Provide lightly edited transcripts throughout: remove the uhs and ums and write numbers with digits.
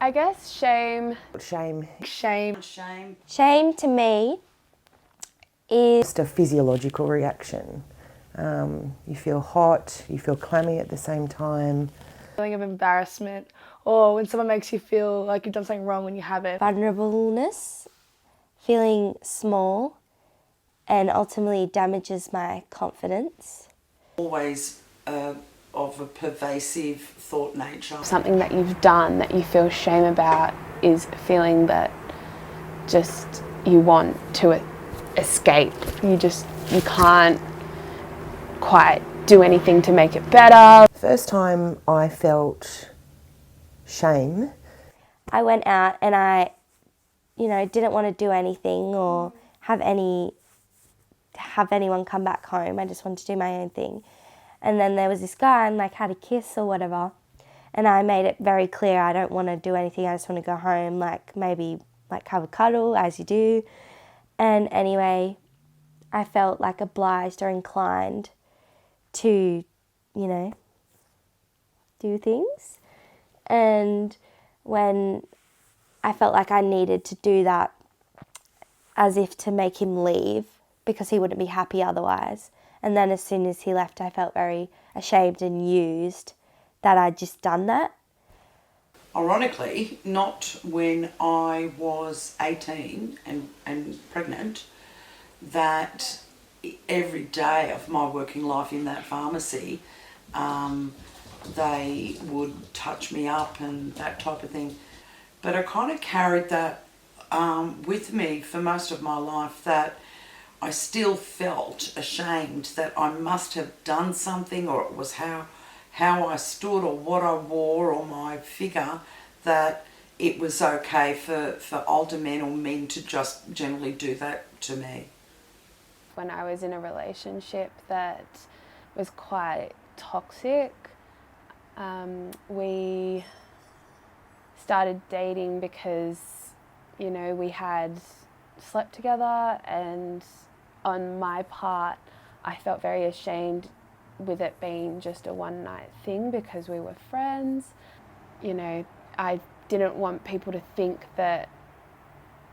I guess shame. Shame. Shame. Shame. Shame to me is Just a physiological reaction. You feel hot, you feel clammy at the same time. Feeling of embarrassment, or when someone makes you feel like you've done something wrong when you haven't. vulnerableness, feeling small, and ultimately damages my confidence. Always of a pervasive thought nature. Something that you've done that you feel shame about is a feeling that just you want to escape. You can't quite do anything to make it better. First time I felt shame. I went out and I, didn't want to do anything or have anyone come back home. I just wanted to do my own thing. And then there was this guy and had a kiss or whatever. And I made it very clear I don't want to do anything. I just want to go home, maybe have a cuddle as you do. And anyway, I felt obliged or inclined to, do things. And when I felt like I needed to do that as if to make him leave because he wouldn't be happy otherwise. And then as soon as he left, I felt very ashamed and used that I'd just done that. Ironically, not when I was 18 and pregnant, that every day of my working life in that pharmacy, they would touch me up and that type of thing. But I kind of carried that with me for most of my life, that I still felt ashamed that I must have done something, or it was how I stood or what I wore or my figure, that it was okay for older men or men to just generally do that to me. When I was in a relationship that was quite toxic, we started dating because, we had slept together, and on my part, I felt very ashamed with it being just a one-night thing because we were friends. I didn't want people to think that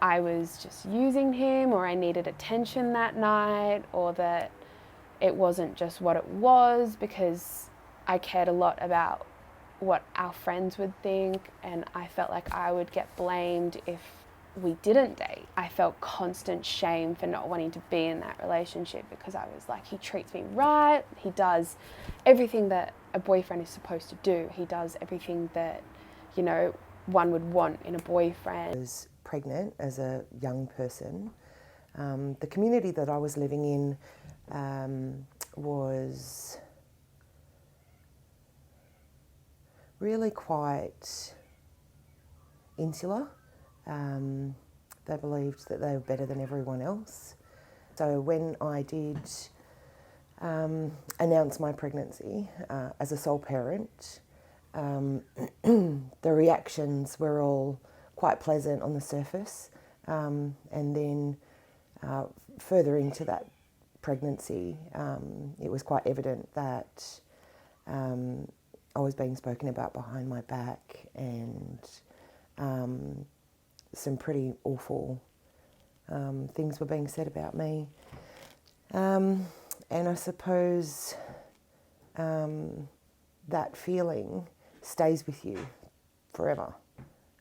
I was just using him, or I needed attention that night, or that it wasn't just what it was, because I cared a lot about what our friends would think, and I felt like I would get blamed if we didn't date. I felt constant shame for not wanting to be in that relationship because I was like, he treats me right, he does everything that a boyfriend is supposed to do, he does everything that, one would want in a boyfriend. I was pregnant as a young person. The community that I was living in was really quite insular. They believed that they were better than everyone else. So when I did announce my pregnancy as a sole parent, the reactions were all quite pleasant on the surface, and then further into that pregnancy, it was quite evident that I was being spoken about behind my back, and some pretty awful things were being said about me. And I suppose that feeling stays with you forever.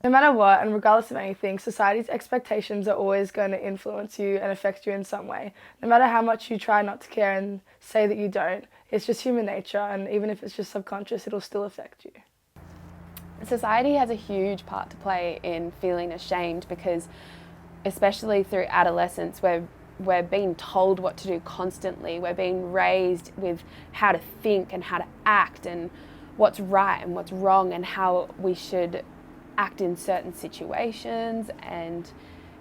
No matter what, and regardless of anything, society's expectations are always going to influence you and affect you in some way. No matter how much you try not to care and say that you don't, it's just human nature, and even if it's just subconscious, it'll still affect you. Society has a huge part to play in feeling ashamed because, especially through adolescence, we're being told what to do constantly. We're being raised with how to think and how to act and what's right and what's wrong and how we should act in certain situations. And,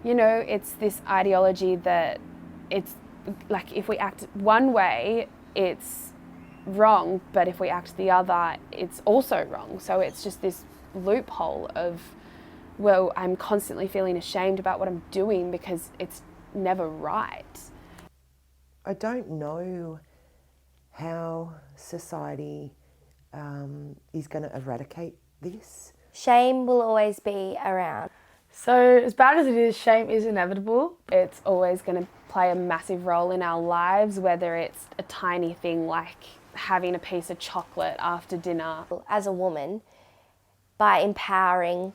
it's this ideology that it's like if we act one way, it's wrong, but if we act the other, it's also wrong. So it's just this loophole of, well, I'm constantly feeling ashamed about what I'm doing because it's never right. I don't know how society is going to eradicate this. Shame will always be around. So as bad as it is, shame is inevitable. It's always going to play a massive role in our lives, whether it's a tiny thing like having a piece of chocolate after dinner. As a woman, by empowering,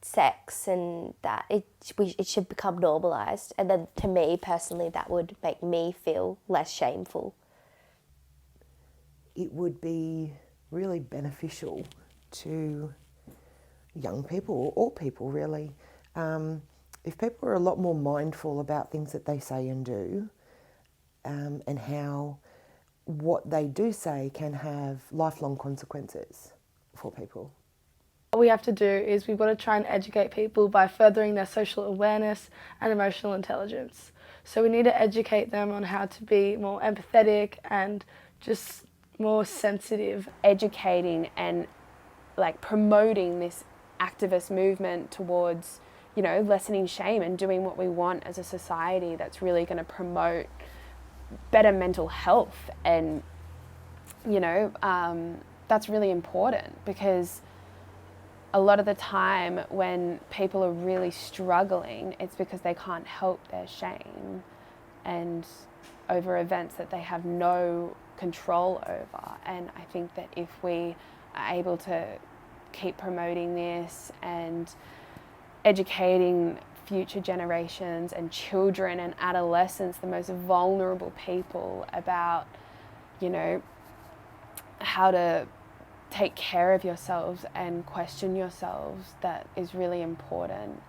sex and that, it should become normalised. And then to me personally, that would make me feel less shameful. It would be really beneficial to young people, or all people really, if people are a lot more mindful about things that they say and do, and how what they do say can have lifelong consequences for people. What we have to do is we've got to try and educate people by furthering their social awareness and emotional intelligence. So we need to educate them on how to be more empathetic and just more sensitive. Educating and promoting this activist movement towards, lessening shame and doing what we want as a society that's really going to promote better mental health. And, that's really important, because a lot of the time when people are really struggling, it's because they can't help their shame and over events that they have no control over. And I think that if we are able to keep promoting this and educating future generations and children and adolescents, the most vulnerable people, about, how to take care of yourselves and question yourselves, that is really important.